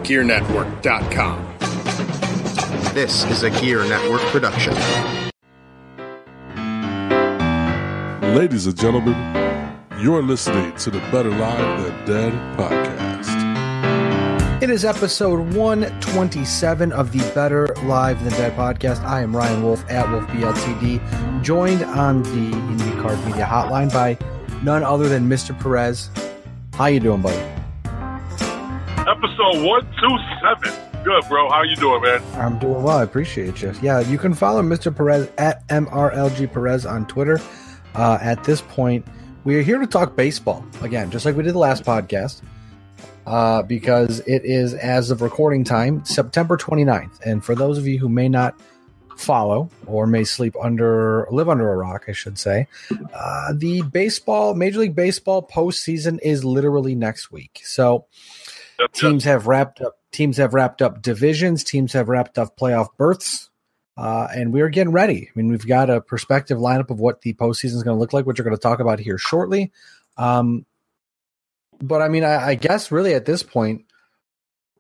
GearNetwork.com. This is a Gear Network production. Ladies and gentlemen, you're listening to the Better Live Than Dead podcast. It is episode 127 of the Better Live Than Dead podcast. I am Ryan Wolfe at Wolfe BLTD, joined on the IndyCar Media Hotline by none other than Mr. Perez. How you doing, buddy? Episode 127. Good, bro. How you doing, man? I'm doing well. I appreciate you. Yeah, you can follow Mr. Perez at MRLG Perez on Twitter. At this point, we are here to talk baseball again, just like we did the last podcast, because it is, as of recording time, September 29th. And for those of you who may not follow or may live under a rock, I should say, the Major League Baseball postseason is literally next week. So teams have wrapped up divisions, teams have wrapped up playoff berths. And we're getting ready. I mean, we've got a prospective lineup of what the postseason is going to look like, which we're going to talk about here shortly. But I mean, I guess really at this point,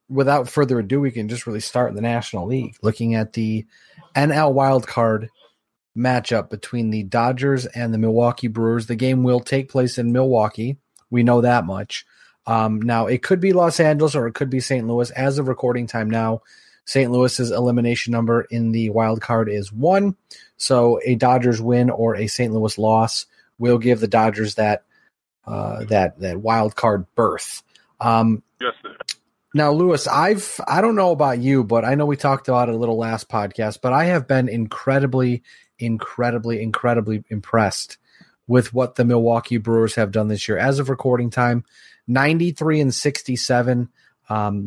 without further ado, we can just really start in the National League, looking at the NL wildcard matchup between the Dodgers and the Milwaukee Brewers. The game will take place in Milwaukee. We know that much. Now, it could be Los Angeles or it could be St. Louis. As of recording time now, St. Louis's elimination number in the wild card is 1. So a Dodgers win or a St. Louis loss will give the Dodgers that wild card berth. Yes, sir. Now, Lewis, I don't know about you, but I know we talked about it a little last podcast, but I have been incredibly impressed with what the Milwaukee Brewers have done this year. As of recording time, 93-67.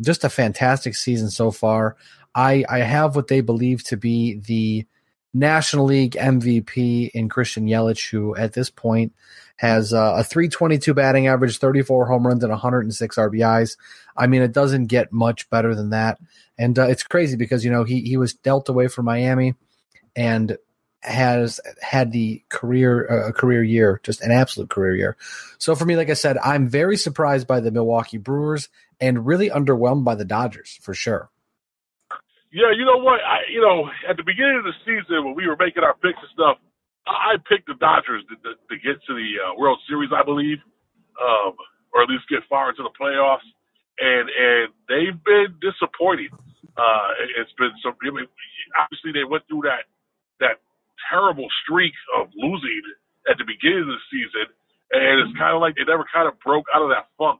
Just a fantastic season so far. I have what they believe to be the National League MVP in Christian Yelich, who at this point has a .322 batting average, 34 home runs, and 106 RBIs. I mean, it doesn't get much better than that. And it's crazy because, you know, he was dealt away from Miami and has had a career year, just an absolute career year. So for me, like I said, I'm very surprised by the Milwaukee Brewers and really underwhelmed by the Dodgers for sure. Yeah, you know what? At the beginning of the season when we were making our picks and stuff, I picked the Dodgers to get to the World Series, I believe, or at least get far into the playoffs. And they've been disappointing. It's been obviously they went through that terrible streak of losing at the beginning of the season, and it's kind of like they never kind of broke out of that funk.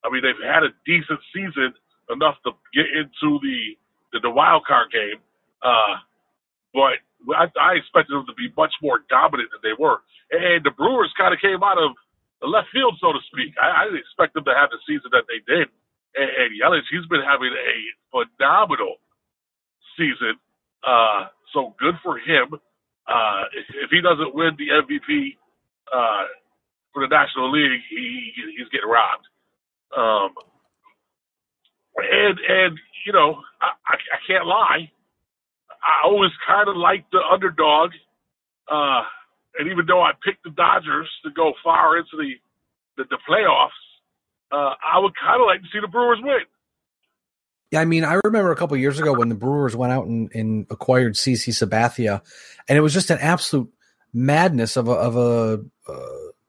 I mean, they've had a decent season enough to get into the wild card game, but I expected them to be much more dominant than they were. And the Brewers kind of came out of the left field, so to speak. I didn't expect them to have the season that they did. And Yelich, he's been having a phenomenal season, so good for him. If he doesn't win the MVP for the National League, he's getting robbed. And you know, I can't lie. I always kind of liked the underdog. And even though I picked the Dodgers to go far into the playoffs, I would kind of like to see the Brewers win. Yeah, I mean, I remember a couple of years ago when the Brewers went out and acquired CC Sabathia, and it was just an absolute madness of a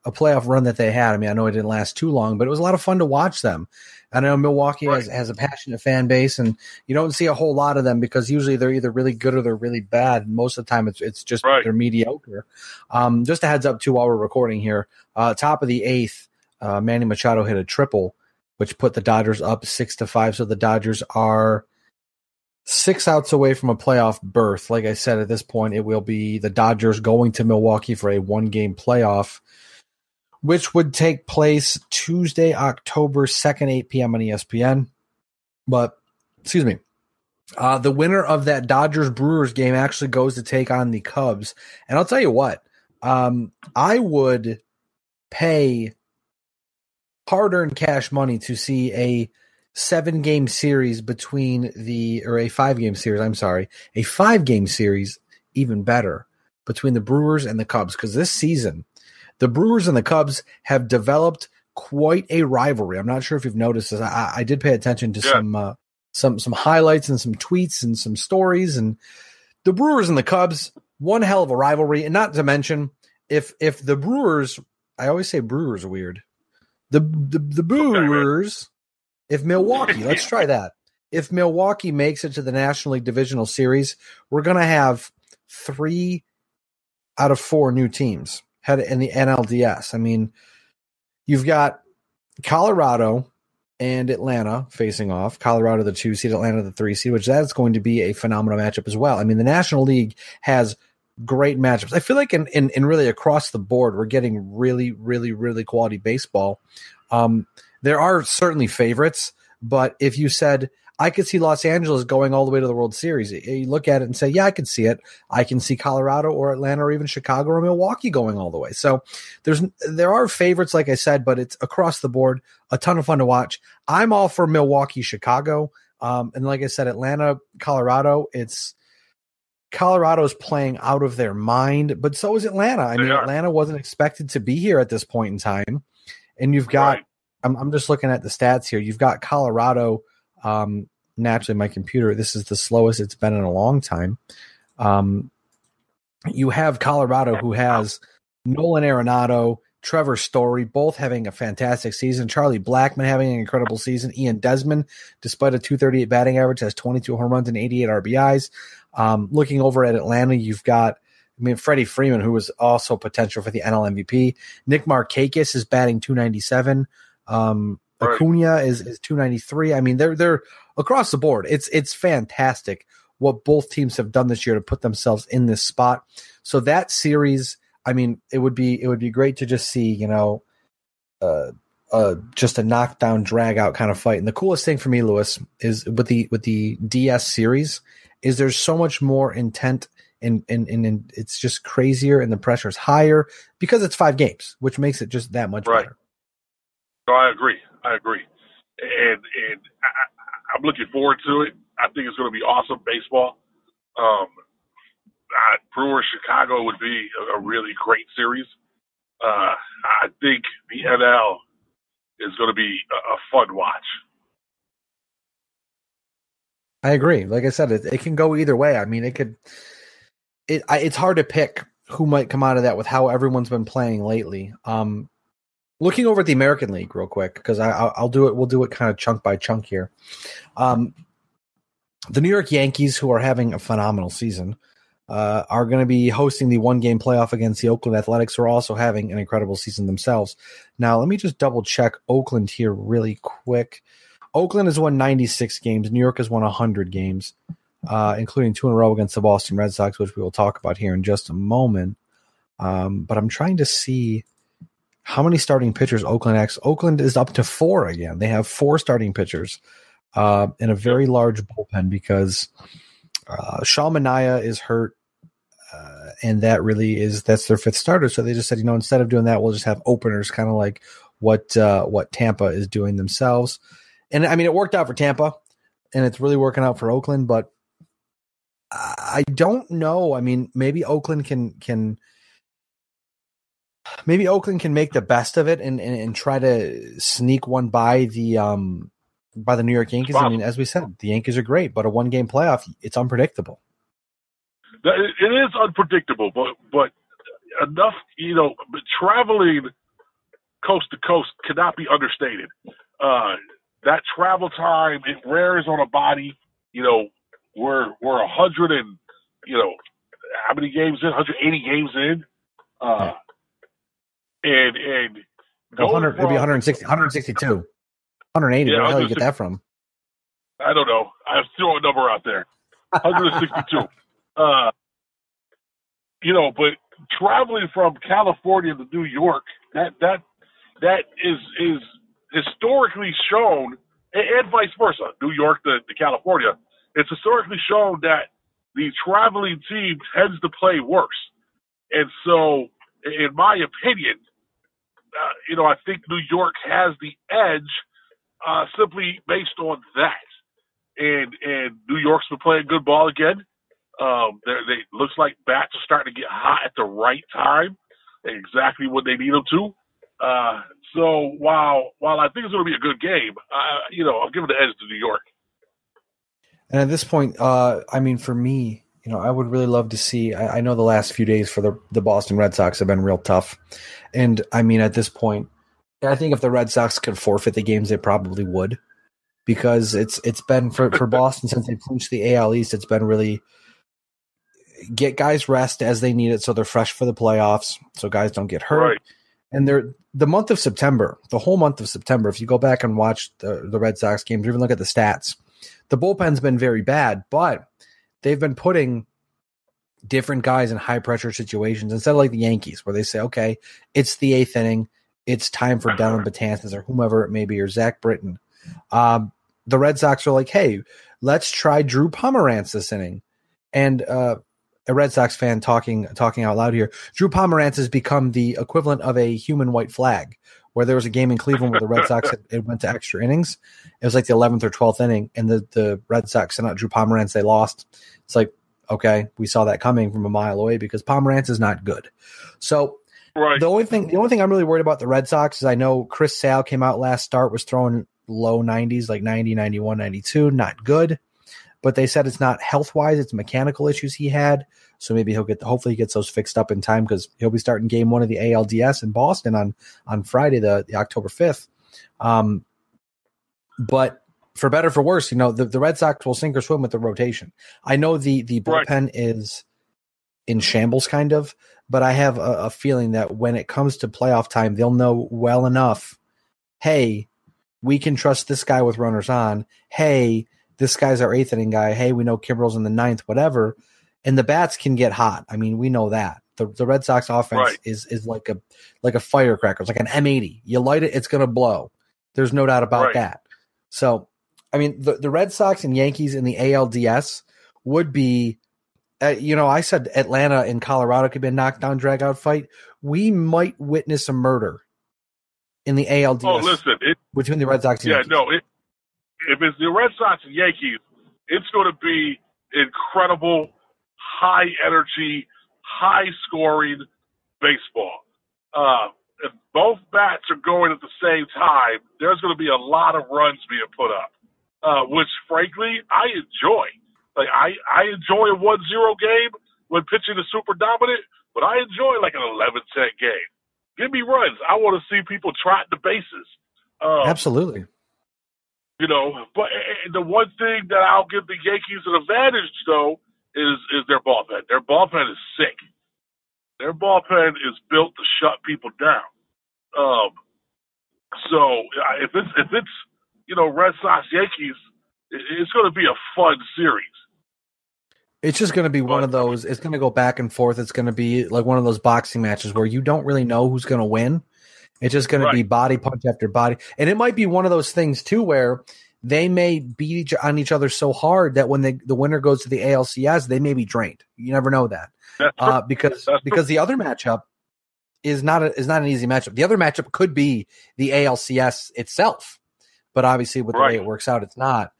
playoff run that they had. I mean, I know it didn't last too long, but it was a lot of fun to watch them. I know Milwaukee has a passionate fan base, and you don't see a whole lot of them because usually they're either really good or they're really bad. Most of the time, it's just they're mediocre. Just a heads up, too, while we're recording here, top of the 8th, Manny Machado hit a triple, which put the Dodgers up 6-5. So the Dodgers are 6 outs away from a playoff berth. Like I said, at this point, it will be the Dodgers going to Milwaukee for a 1-game playoff, which would take place Tuesday, October 2nd, 8 p.m. on ESPN. But, excuse me, the winner of that Dodgers-Brewers game actually goes to take on the Cubs. And I'll tell you what, I would pay hard-earned cash money to see a 7-game series a 5-game series, a 5-game series, even better, between the Brewers and the Cubs. Because this season, the Brewers and the Cubs have developed quite a rivalry. I'm not sure if you've noticed this. I did pay attention to some highlights and some tweets and some stories. And the Brewers and the Cubs, one hell of a rivalry. And not to mention, if the Brewers, I always say Brewers are weird. The Brewers, if Milwaukee, let's try that. If Milwaukee makes it to the National League Divisional Series, we're going to have 3 out of 4 new teams head in the NLDS. I mean, you've got Colorado and Atlanta facing off. Colorado, the 2 seed, Atlanta, the 3 seed, which that's going to be a phenomenal matchup as well. I mean, the National League has great matchups. I feel like in really across the board, we're getting really, really, really quality baseball. There are certainly favorites, but if you said, I could see Los Angeles going all the way to the World Series, you look at it and say, yeah, I can see it. I can see Colorado or Atlanta or even Chicago or Milwaukee going all the way. So there are favorites, like I said, but it's across the board, a ton of fun to watch. I'm all for Milwaukee, Chicago. And like I said, Atlanta, Colorado, Colorado's playing out of their mind, but so is Atlanta. I mean, Atlanta wasn't expected to be here at this point in time. And you've got, I'm just looking at the stats here. You've got Colorado, naturally my computer, this is the slowest it's been in a long time. You have Colorado, who has Nolan Arenado, Trevor Story, both having a fantastic season. Charlie Blackmon having an incredible season. Ian Desmond, despite a .238 batting average, has 22 home runs and 88 RBIs. Looking over at Atlanta, you've got, Freddie Freeman, who was also potential for the NL MVP. Nick Markakis is batting .297. Acuna is .293. I mean, they're across the board. It's fantastic what both teams have done this year to put themselves in this spot. So that series, I mean, it would be great to just see, just a knockdown, drag out kind of fight. And the coolest thing for me, Lewis, is with the DS series, is there's so much more intent and it's just crazier and the pressure is higher because it's 5 games, which makes it just that much better. No, I agree. And I'm looking forward to it. I think it's going to be awesome baseball. Brewers Chicago would be a really great series. I think the NL is going to be a fun watch. I agree. Like I said, it can go either way. I mean, it's hard to pick who might come out of that with how everyone's been playing lately. Looking over at the American League real quick, because I'll do it. We'll do it kind of chunk by chunk here. The New York Yankees, who are having a phenomenal season, are going to be hosting the 1-game playoff against the Oakland Athletics, who are also having an incredible season themselves. Now, let me just double check Oakland here really quick. Oakland has won 96 games. New York has won 100 games, including 2 in a row against the Boston Red Sox, which we will talk about here in just a moment. But I'm trying to see how many starting pitchers Oakland has. Oakland is up to 4 again. They have 4 starting pitchers in a very large bullpen because Sean Manaea is hurt, and that's their 5th starter. So they just said, instead of doing that, we'll just have openers, kind of like what Tampa is doing themselves. And I mean, it worked out for Tampa, and it's really working out for Oakland. But I don't know. I mean, maybe Oakland can make the best of it and try to sneak one by the New York Yankees. I mean, as we said, the Yankees are great, but a 1-game playoff, it's unpredictable. It is unpredictable, but enough, traveling coast to coast cannot be understated. That travel time, it wears on a body. We're 100 and, how many games in? 180 games in. And it'd be 160, 162, 180. Where the hell you get that from? I don't know. I throw a number out there. 162. But traveling from California to New York, that is historically shown, and vice versa, New York to California. It's historically shown that the traveling team tends to play worse. And so, in my opinion, I think New York has the edge simply based on that. And New York's been playing good ball again. They looks like bats are starting to get hot at the right time, exactly when they need them to. So while I think it's going to be a good game, I'm giving the edge to New York. And at this point, I mean, for me, I would really love to see. I know the last few days for the Boston Red Sox have been real tough, and I mean, at this point, I think if the Red Sox could forfeit the games, they probably would, because it's been for Boston since they clinched the AL East. It's been really get guys rest as they need it, so they're fresh for the playoffs, so guys don't get hurt. Right. And the month of September, the whole month of September, if you go back and watch the Red Sox games, or even look at the stats, the bullpen's been very bad, but they've been putting different guys in high pressure situations instead of like the Yankees, where they say, okay, it's the 8th inning, it's time for Dellin Betances or whomever it may be, or Zach Britton. The Red Sox are like, hey, let's try Drew Pomeranz this inning. And a Red Sox fan talking out loud here, Drew Pomeranz has become the equivalent of a human white flag, where there was a game in Cleveland where the Red Sox it went to extra innings. It was like the 11th or 12th inning, and the Red Sox sent out Drew Pomeranz. They lost. It's like, okay, we saw that coming from a mile away because Pomeranz is not good. So right. The only thing I'm really worried about the Red Sox is I know Chris Sale came out last start, was throwing low 90s, like 90, 91, 92, not good. But they said it's not health-wise, it's mechanical issues he had. So maybe hopefully he gets those fixed up in time, because he'll be starting game 1 of the ALDS in Boston on Friday, the October 5th. But for better for worse, the Red Sox will sink or swim with the rotation. I know the bullpen is in shambles kind of, but I have a feeling that when it comes to playoff time, they'll know well enough, hey, we can trust this guy with runners on. Hey, this guy's our 8th inning guy. Hey, we know Kimbrel's in the 9th, whatever. And the bats can get hot. I mean, we know that. The Red Sox offense is like a firecracker. It's like an M80. You light it, it's going to blow. There's no doubt about that. So, I mean, the Red Sox and Yankees in the ALDS would be, I said Atlanta and Colorado could be a knockdown, drag-out fight. We might witness a murder in the ALDS between the Red Sox and Yankees. If it's the Red Sox and Yankees, it's going to be incredible, high energy, high scoring baseball. If both bats are going at the same time, there's going to be a lot of runs being put up, which frankly I enjoy. Like I enjoy a 1-0 game when pitching is super dominant, but I enjoy like an 11-10 game. Give me runs. I want to see people trot the bases. Absolutely. But the one thing that I'll give the Yankees an advantage, though, is their bullpen. Their bullpen is sick. Their bullpen is built to shut people down. So if it's Red Sox Yankees, it's going to be a fun series. It's just going to be one of those. It's going to go back and forth. It's going to be like one of those boxing matches where you don't really know who's going to win. It's just going to be body punch after body. And it might be one of those things, too, where they may beat on each other so hard that when the winner goes to the ALCS, they may be drained. You never know that. Because the other matchup is not an easy matchup. The other matchup could be the ALCS itself. But obviously, with the way it works out, it's not.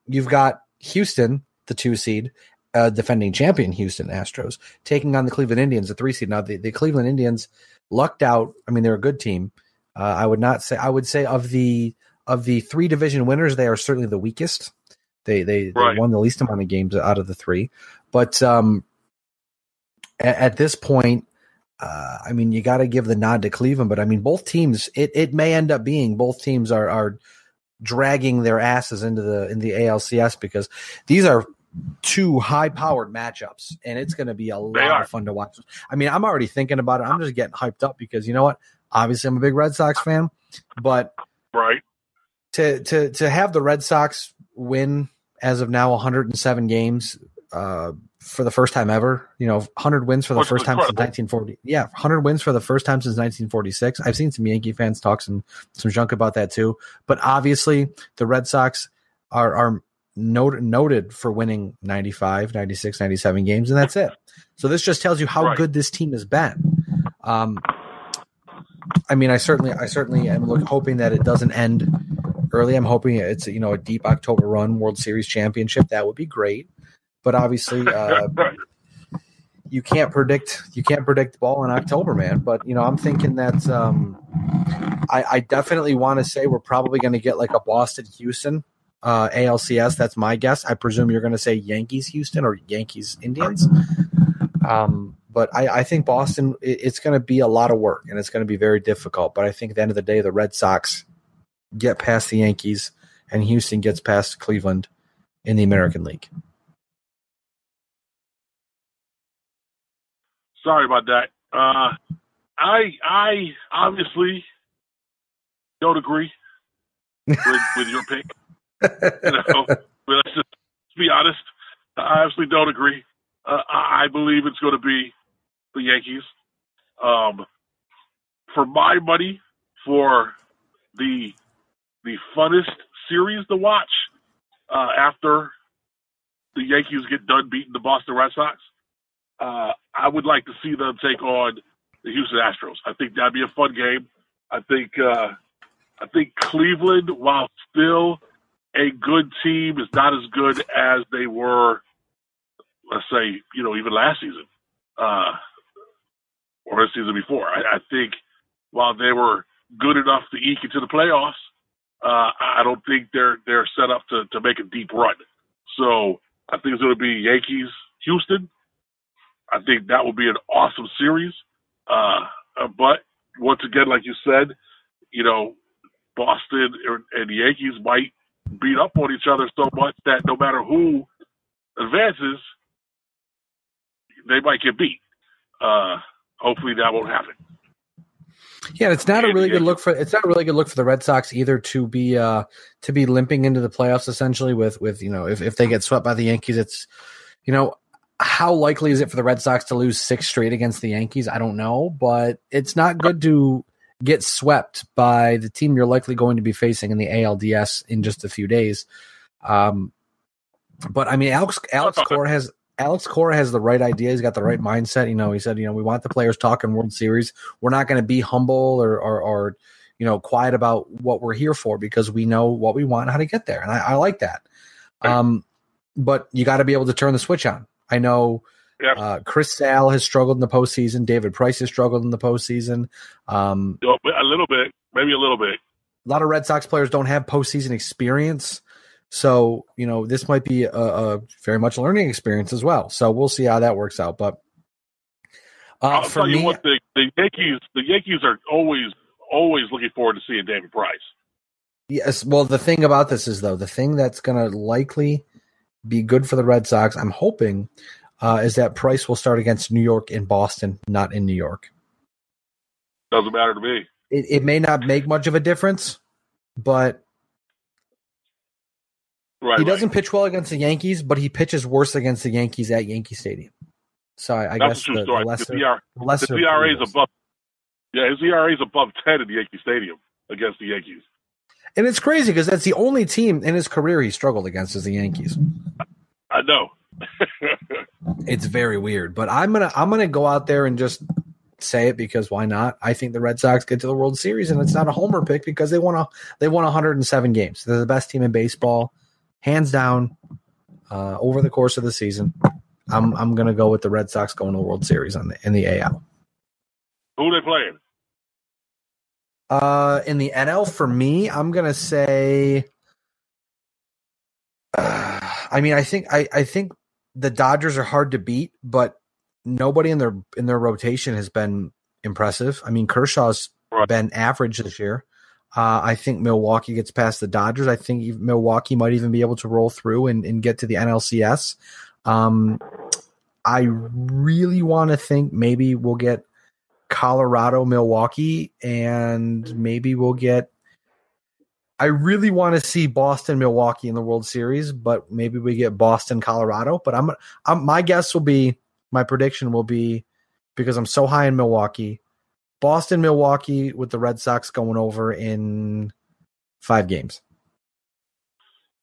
You've got Houston, the 2 seed, defending champion Houston Astros, taking on the Cleveland Indians, the 3 seed. Now, the Cleveland Indians lucked out. I mean, they're a good team. I would say of the 3 division winners, they are certainly the weakest. They won the least amount of games out of the 3. But at this point, I mean, you got to give the nod to Cleveland. But I mean, both teams, it may end up being both teams are dragging their asses in the ALCS, because these are 2 high-powered matchups, and it's going to be a lot of fun to watch. I mean, I'm already thinking about it. I'm just getting hyped up because, you know what? Obviously, I'm a big Red Sox fan, but to have the Red Sox win as of now 107 games for the first time ever, 100 wins for the first time since 1940. Yeah, 100 wins for the first time since 1946. I've seen some Yankee fans talk some junk about that too, but obviously the Red Sox are noted for winning 95, 96, 97 games, and that's it. So this just tells you how good this team has been. I mean, I certainly am hoping that it doesn't end early. I'm hoping it's a deep October run, World Series championship. That would be great. But obviously, you can't predict ball in October, man. But I'm thinking that I definitely want to say we're probably going to get like a Boston Houston ALCS. That's my guess. I presume you're going to say Yankees Houston or Yankees Indians. But I think Boston, it's going to be a lot of work, and it's going to be very difficult. But I think at the end of the day, the Red Sox get past the Yankees, and Houston gets past Cleveland in the American League. Sorry about that. I obviously don't agree with your pick. But let's just be honest. I obviously don't agree. I believe it's going to be the Yankees. For my money, for the funnest series to watch after the Yankees get done beating the Boston Red Sox, I would like to see them take on the Houston Astros. I think that'd be a fun game. I think Cleveland, while still a good team, is not as good as they were, let's say, even last season or the season before. I think while they were good enough to eke into the playoffs, I don't think they're set up to make a deep run. So I think it's going to be Yankees, Houston. I think that will be an awesome series. But once again, like you said, Boston and the Yankees might beat up on each other so much that no matter who advances, they might get beat. Hopefully that won't happen. Yeah, it's not a really good look for the Red Sox either to be limping into the playoffs essentially with if they get swept by the Yankees. It's how likely is it for the Red Sox to lose 6 straight against the Yankees? I don't know, but it's not good to get swept by the team you're likely going to be facing in the ALDS in just a few days. But I mean, Alex Cora has the right idea. He's got the right mindset. He said, we want the players talking World Series. We're not going to be humble or quiet about what we're here for because we know what we want and how to get there. And I like that. But you got to be able to turn the switch on. I know Chris Sale has struggled in the postseason. David Price has struggled in the postseason. A little bit, maybe a little bit. A lot of Red Sox players don't have postseason experience. So, this might be a very much learning experience as well. So we'll see how that works out. But I'll tell you one thing: the Yankees are always looking forward to seeing David Price. Yes. Well, the thing about this is the thing that's going to likely be good for the Red Sox, I'm hoping, is that Price will start against New York and Boston, not in New York. Doesn't matter to me. It may not make much of a difference, but he doesn't pitch well against the Yankees, but he pitches worse against the Yankees at Yankee Stadium. So I guess the lesser his ERA is above. Yeah, his ERA is above 10 at the Yankee Stadium against the Yankees. And it's crazy because that's the only team in his career he struggled against is the Yankees. I know. It's very weird, but I'm gonna go out there and just say it because why not? I think the Red Sox get to the World Series, and it's not a homer pick because they won 107 games. They're the best team in baseball, hands down, over the course of the season. I'm gonna go with the Red Sox going to the World Series in the AL. Who are they playing? In the NL, for me, I'm gonna say. I think the Dodgers are hard to beat, but nobody in their rotation has been impressive. I mean, Kershaw's been average this year. I think Milwaukee gets past the Dodgers. I think Milwaukee might even be able to roll through and get to the NLCS. I really want to think maybe we'll get Colorado, Milwaukee, and maybe we'll get. I really want to see Boston, Milwaukee in the World Series, but maybe we get Boston, Colorado. But my guess will be, my prediction will be, because I'm so high in Milwaukee, Boston, Milwaukee with the Red Sox going over in 5 games.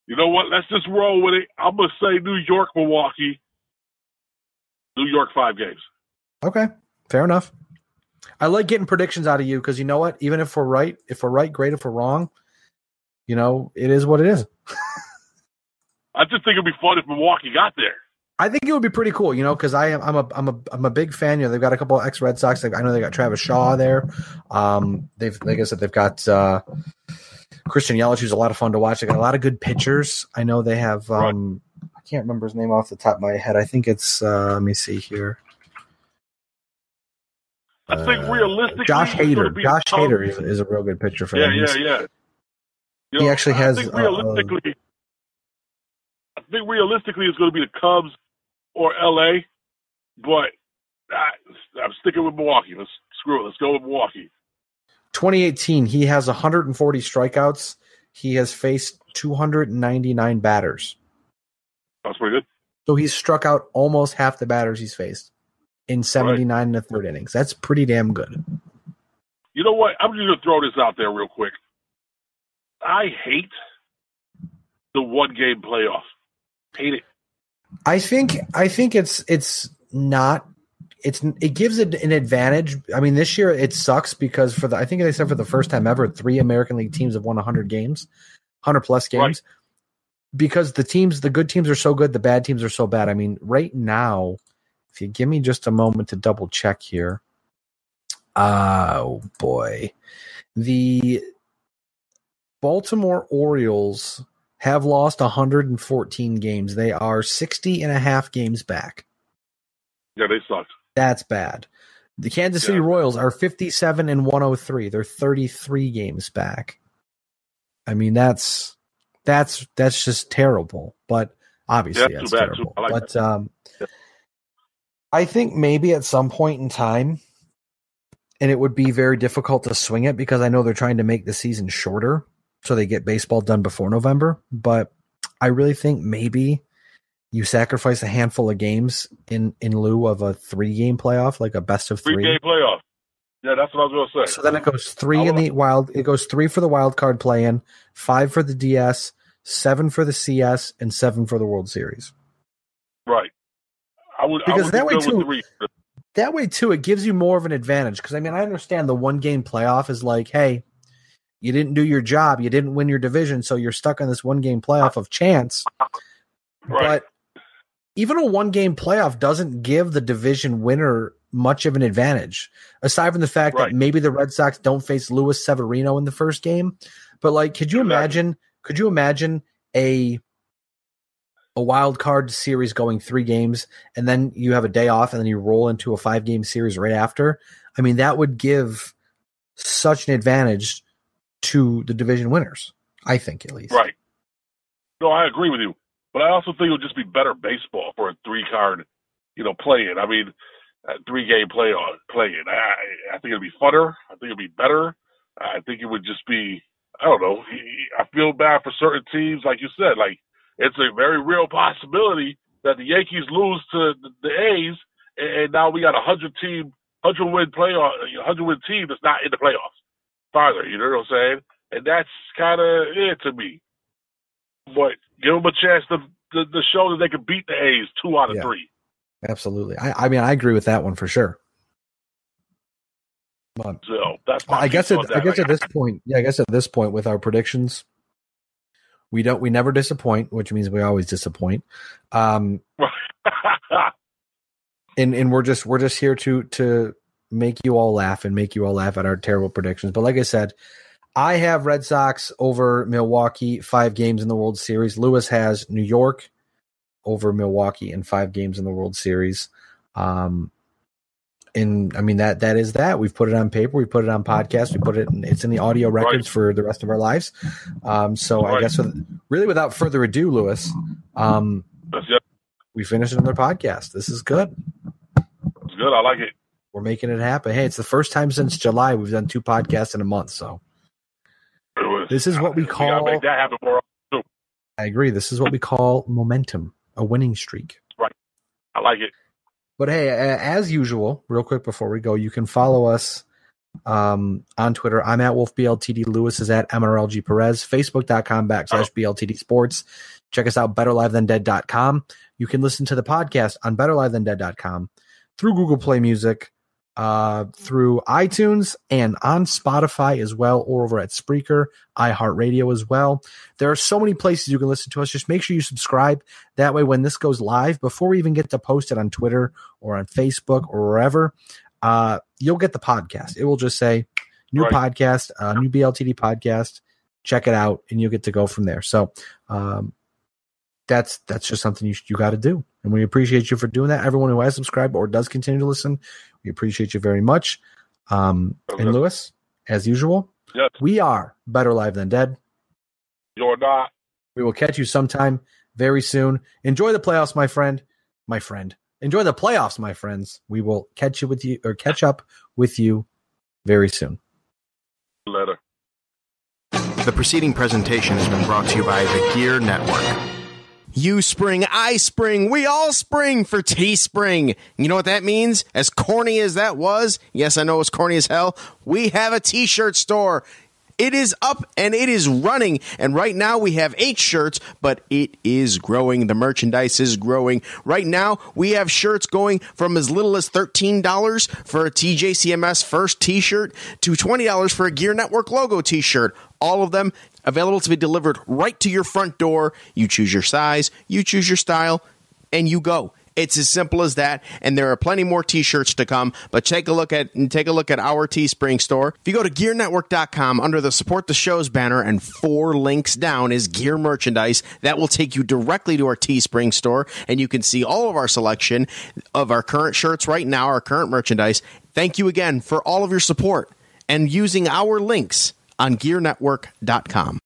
You know what? Let's just roll with it. I'm going to say New York, Milwaukee. New York 5 games. Okay, fair enough. I like getting predictions out of you because you know what? Even if we're right, great. If we're wrong, it is what it is. I just think it'd be fun if Milwaukee got there. I think it would be pretty cool, because I'm a big fan. They've got a couple of ex-Red Sox. I know they got Travis Shaw there. They've got Christian Yelich, who's a lot of fun to watch. They got a lot of good pitchers. I know they have. Right. I can't remember his name off the top of my head. I think it's. Let me see here. I think realistically, Josh Hader. Josh Hader is a real good pitcher for them. Yeah. He actually has. I think realistically, it's going to be the Cubs or LA, but I'm sticking with Milwaukee. Screw it. Let's go with Milwaukee. 2018, he has 140 strikeouts. He has faced 299 batters. That's pretty good. So he's struck out almost half the batters he's faced in 79 and a third innings. That's pretty damn good. You know what? I'm just going to throw this out there real quick. I hate the one-game playoff. Hate it. I think it's not. It gives it an advantage. I mean, this year it sucks because I think they said for the first time ever, 3 American League teams have won 100 games, 100 plus games, right. Because the good teams are so good, the bad teams are so bad. I mean, right now, if you give me just a moment to double check here, oh boy, the Baltimore Orioles have lost 114 games. They are 60 and a half games back. Yeah, they suck. That's bad. The Kansas City Royals are 57 and 103. They're 33 games back. I mean, that's just terrible. But obviously, that's terrible. I think maybe at some point in time, and it would be very difficult to swing it because I know they're trying to make the season shorter so they get baseball done before November. But I really think maybe you sacrifice a handful of games in lieu of a 3-game playoff, like a best of 3. 3-game playoff. Yeah, that's what I was going to say. So then it goes 3 in the wild. It goes 3 for the wild card play-in, 5 for the DS, 7 for the CS, and 7 for the World Series. Right. That way too, it gives you more of an advantage. Because I mean, I understand the 1-game playoff is like, hey, you didn't do your job, you didn't win your division, so you're stuck on this 1-game playoff of chance. Right. But even a 1-game playoff doesn't give the division winner much of an advantage, aside from the fact that maybe the Red Sox don't face Luis Severino in the first game. But like, could you imagine a wild card series going 3 games and then you have a day off and then you roll into a 5-game series right after? I mean, that would give such an advantage to the division winners, I think, at least. Right. No, I agree with you. But I also think it would just be better baseball for a 3-card, play-in. I mean, a 3-game play-in. I think it'd be funner. I think it'd be better. I think it would just be, I don't know. I feel bad for certain teams, like you said. Like, it's a very real possibility that the Yankees lose to the A's, and now we got a 100-win team that's not in the playoffs farther. You know what I'm saying? And that's kind of it to me. But give them a chance to show that they can beat the A's 2 out of 3. Absolutely. I mean, I agree with that one for sure. But so that's I guess at this point, with our predictions, we never disappoint, which means we always disappoint. And we're just here to make you all laugh at our terrible predictions. But like I said, I have Red Sox over Milwaukee, 5 games in the World Series. Lewis has New York over Milwaukee in 5 games in the World Series. And I mean, that is that. We've put it on paper. We put it on podcast. It's in the audio records for the rest of our lives. So I guess without further ado, Lewis, we finished another podcast. This is good. It's good. I like it. We're making it happen. Hey, it's the first time since July we've done 2 podcasts in a month. So this is what we call. We gotta make that happen more often too. I agree. This is what we call momentum, a winning streak. Right. I like it. But hey, as usual, real quick before we go, you can follow us on Twitter. I'm at Wolfe BLTD. Lewis is at MRLG Perez. Facebook.com/BLTD Sports. Check us out, BetterLiveThanDead.com. You can listen to the podcast on BetterLiveThanDead.com through Google Play Music, through iTunes, and on Spotify as well, or over at Spreaker, iHeartRadio as well. There are so many places you can listen to us. Just make sure you subscribe. That way, when this goes live, before we even get to post it on Twitter or on Facebook or wherever, you'll get the podcast. It will just say new podcast, new BLTD podcast. check it out, and you'll get to go from there. So that's just something you got to do. And we appreciate you for doing that. Everyone who has subscribed or does continue to listen, we appreciate you very much. And Lewis, as usual, yes, we are better live than dead. You're not. We will catch you sometime very soon. Enjoy the playoffs, my friend. Enjoy the playoffs, my friends. We will catch up with you very soon. Later. The preceding presentation has been brought to you by the Gear Network. You spring, I spring, we all spring for Teespring. You know what that means? As corny as that was, yes, I know it's corny as hell, we have a t-shirt store. It is up and it is running. And right now we have 8 shirts, but it is growing. The merchandise is growing. Right now we have shirts going from as little as $13 for a TJCMS first t-shirt to $20 for a Gear Network logo t-shirt. All of them available to be delivered right to your front door. You choose your size, you choose your style, and you go. It's as simple as that, and there are plenty more t-shirts to come, but take a look at our Teespring store. If you go to gearnetwork.com, under the Support the Shows banner and 4 links down is gear merchandise. That will take you directly to our Teespring store, and you can see all of our selection of our current shirts right now, our current merchandise. Thank you again for all of your support and using our links on gearnetwork.com.